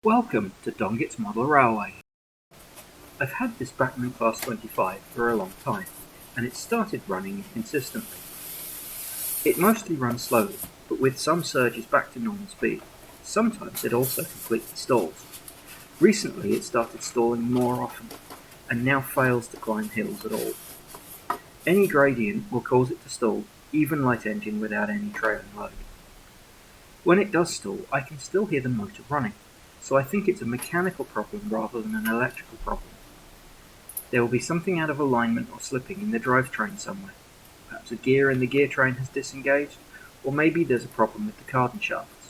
Welcome to Dongit's Model Railway. I've had this Bachmann Class 25 for a long time, and it's started running inconsistently. It mostly runs slowly, but with some surges back to normal speed. Sometimes it also completely stalls. Recently it started stalling more often, and now fails to climb hills at all. Any gradient will cause it to stall, even light engine without any trailing load. When it does stall, I can still hear the motor running, so I think it's a mechanical problem rather than an electrical problem. There will be something out of alignment or slipping in the drivetrain somewhere. Perhaps a gear in the gear train has disengaged, or maybe there's a problem with the cardan shafts.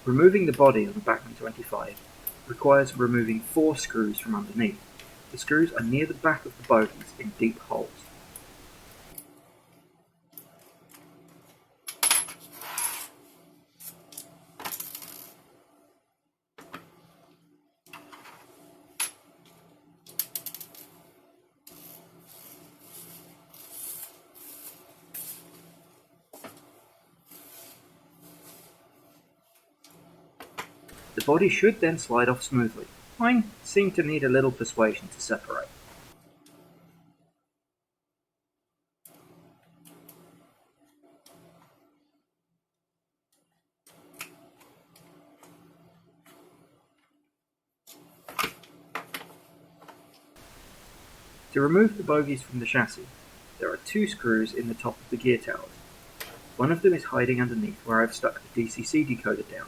Removing the body of a Bachmann 25 requires removing 4 screws from underneath. The screws are near the back of the bogies in deep holes. The body should then slide off smoothly. Mine seem to need a little persuasion to separate. To remove the bogies from the chassis, there are 2 screws in the top of the gear towers. One of them is hiding underneath where I've stuck the DCC decoder down.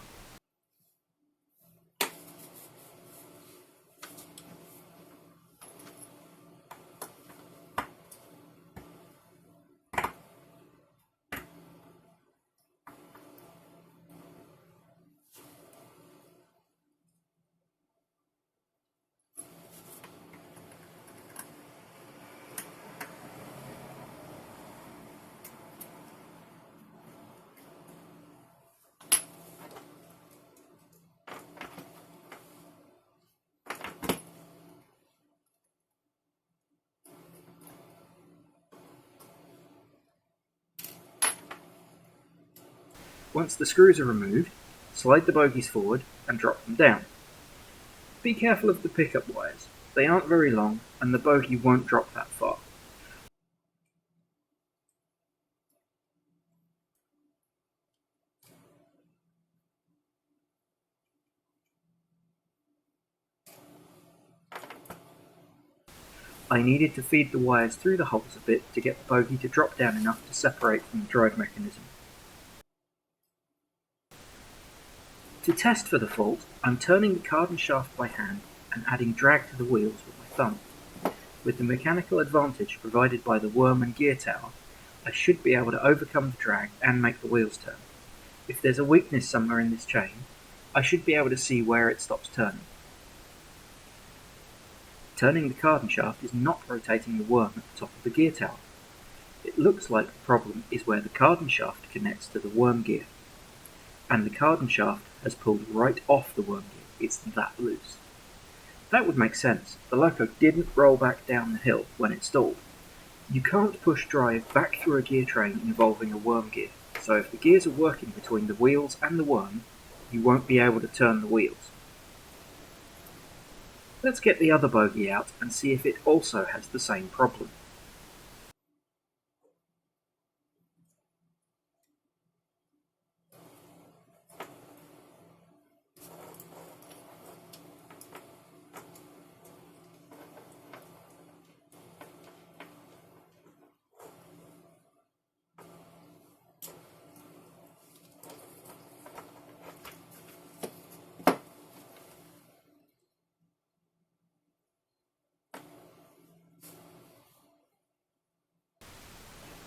Once the screws are removed, slide the bogies forward and drop them down. Be careful of the pickup wires. They aren't very long and the bogie won't drop that far. I needed to feed the wires through the holes a bit to get the bogie to drop down enough to separate from the drive mechanism. To test for the fault, I'm turning the cardan shaft by hand and adding drag to the wheels with my thumb. With the mechanical advantage provided by the worm and gear tower, I should be able to overcome the drag and make the wheels turn. If there's a weakness somewhere in this chain, I should be able to see where it stops turning. Turning the cardan shaft is not rotating the worm at the top of the gear tower. It looks like the problem is where the cardan shaft connects to the worm gear, and the cardan shaft has pulled right off the worm gear. It's that loose. That would make sense. The loco didn't roll back down the hill when it stalled. You can't push drive back through a gear train involving a worm gear, so if the gears are working between the wheels and the worm, you won't be able to turn the wheels. Let's get the other bogie out and see if it also has the same problem.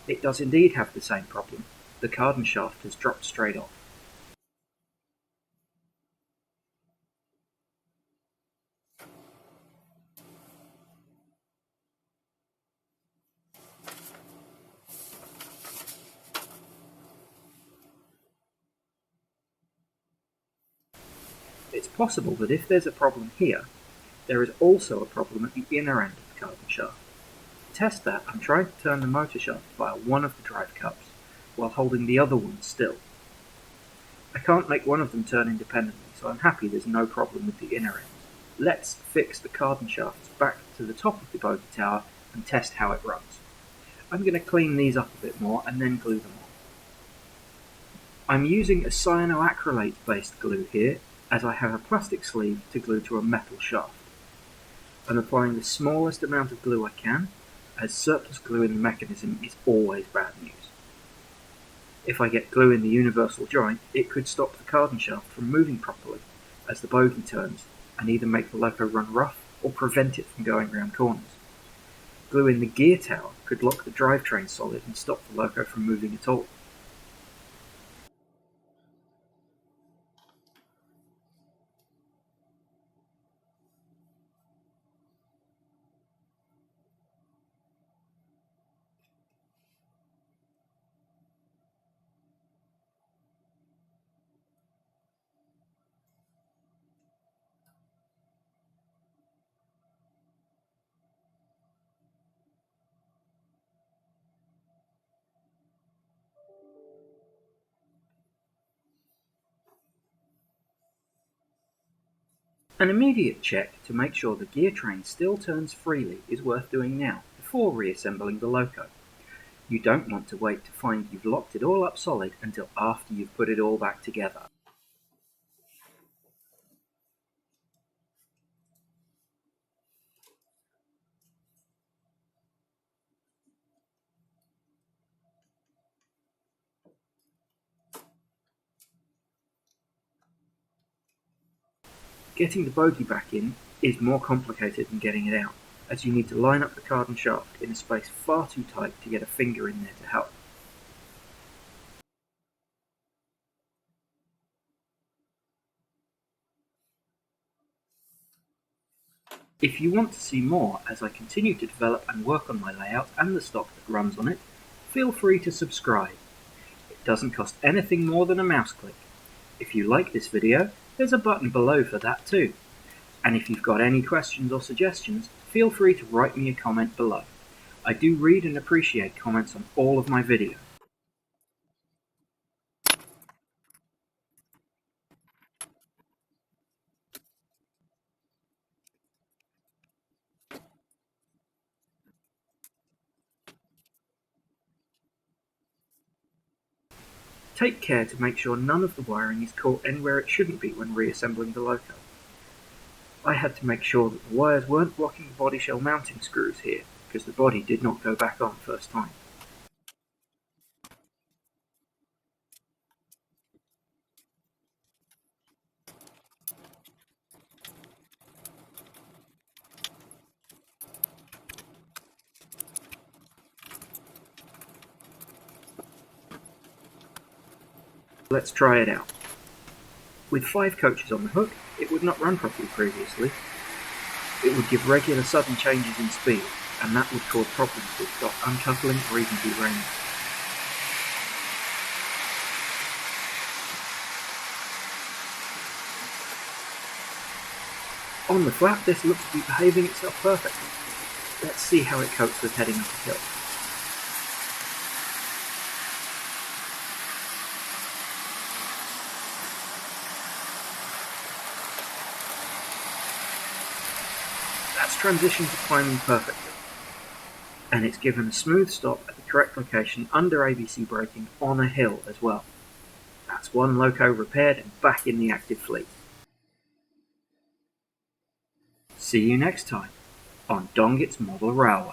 It does indeed have the same problem. The cardan shaft has dropped straight off. It's possible that if there's a problem here, there is also a problem at the inner end of the cardan shaft. To test that, I'm trying to turn the motor shaft via one of the drive cups, while holding the other one still. I can't make one of them turn independently, so I'm happy there's no problem with the inner ends. Let's fix the carbon shafts back to the top of the bogey tower and test how it runs. I'm going to clean these up a bit more and then glue them on. I'm using a cyanoacrylate based glue here, as I have a plastic sleeve to glue to a metal shaft. I'm applying the smallest amount of glue I can, as surplus glue in the mechanism is always bad news. If I get glue in the universal joint, it could stop the carbon shaft from moving properly as the bogey turns, and either make the loco run rough or prevent it from going round corners. Glue in the gear tower could lock the drivetrain solid and stop the loco from moving at all. An immediate check to make sure the gear train still turns freely is worth doing now, before reassembling the loco. You don't want to wait to find you've locked it all up solid until after you've put it all back together. Getting the bogie back in is more complicated than getting it out, as you need to line up the carbon shaft in a space far too tight to get a finger in there to help. If you want to see more as I continue to develop and work on my layout and the stock that runs on it, feel free to subscribe. It doesn't cost anything more than a mouse click. If you like this video, there's a button below for that too. And if you've got any questions or suggestions, feel free to write me a comment below. I do read and appreciate comments on all of my videos. Take care to make sure none of the wiring is caught anywhere it shouldn't be when reassembling the loco. I had to make sure that the wires weren't blocking the body shell mounting screws here, because the body did not go back on first time. Let's try it out. With 5 coaches on the hook, it would not run properly previously. It would give regular sudden changes in speed, and that would cause problems with stop uncoupling or even derailment. On the flat, this looks to be behaving itself perfectly. Let's see how it copes with heading up a hill. That's transitioned to climbing perfectly, and it's given a smooth stop at the correct location under ABC braking on a hill as well. That's one loco repaired and back in the active fleet. See you next time on Dongit's Model Railway.